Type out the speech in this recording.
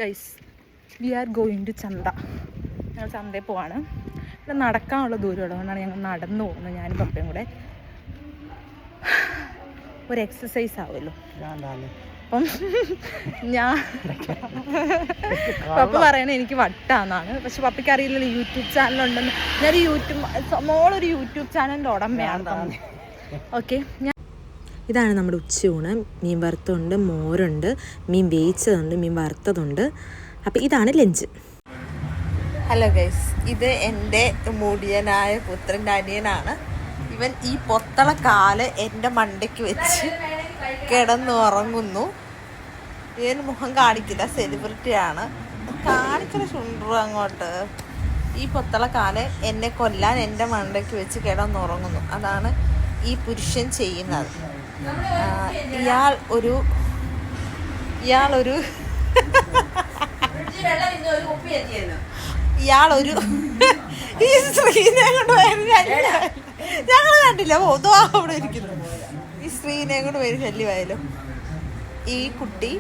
Guys we are going to chantha. ഞങ്ങൾ ചന്തയിൽ പോവാണ്. ഇവിടെ നടക്കാനുള്ള ദൂരമുള്ളത് കൊണ്ടാണ് ഞങ്ങൾ നടന്നു പോകുന്നത്. ഞാനും പപ്പയും കൂടെ. ഒരു എക്സസൈസ് ആവുമല്ലോ. അപ്പം പപ്പ പറയണത് എനിക്ക് വട്ടാന്നാണ്. പക്ഷെ പപ്പയ്ക്ക് അറിയില്ലല്ലോ യൂട്യൂബ് ചാനലുണ്ടെന്ന്. മോളൊരു യൂട്യൂബ് ചാനലിൻ്റെ ഉടമയാണ്. ഓക്കെ, ഇതാണ് നമ്മുടെ ഉച്ചയൂണ്. മീൻ വറുത്തതുണ്ട്, മോരുണ്ട്, മീൻ വേവിച്ചതുണ്ട്, മീൻ വറുത്തതുണ്ട്. അപ്പം ഇതാണ് ലഞ്ച്. ഹലോ ഗൈസ്, ഇത് എൻ്റെ മുടിയനായ പുത്രൻ്റെ അനിയനാണ്. ഇവൻ ഈ പൊത്തള കാല് എൻ്റെ മണ്ടയ്ക്ക് വെച്ച് കിടന്നുറങ്ങുന്നു. ഇവൻ മുഖം കാണിക്കില്ല, സെലിബ്രിറ്റിയാണ്. കാണിക്കണ ചുണ്ടു അങ്ങോട്ട്. ഈ പൊത്തള കാല് എന്നെ കൊല്ലാൻ എൻ്റെ മണ്ടയ്ക്ക് വെച്ച് കിടന്നുറങ്ങുന്നു. അതാണ് ഈ പുരുഷൻ ചെയ്യുന്നത്. ഇയാളൊരു ഈ സ്ത്രീനെ കൊണ്ട് ഞങ്ങൾ കണ്ടില്ല. അവിടെ ഇരിക്കുന്നു. ഈ സ്ത്രീനെ കൊണ്ട് പേര് ശല്യമായാലും ഈ കുട്ടി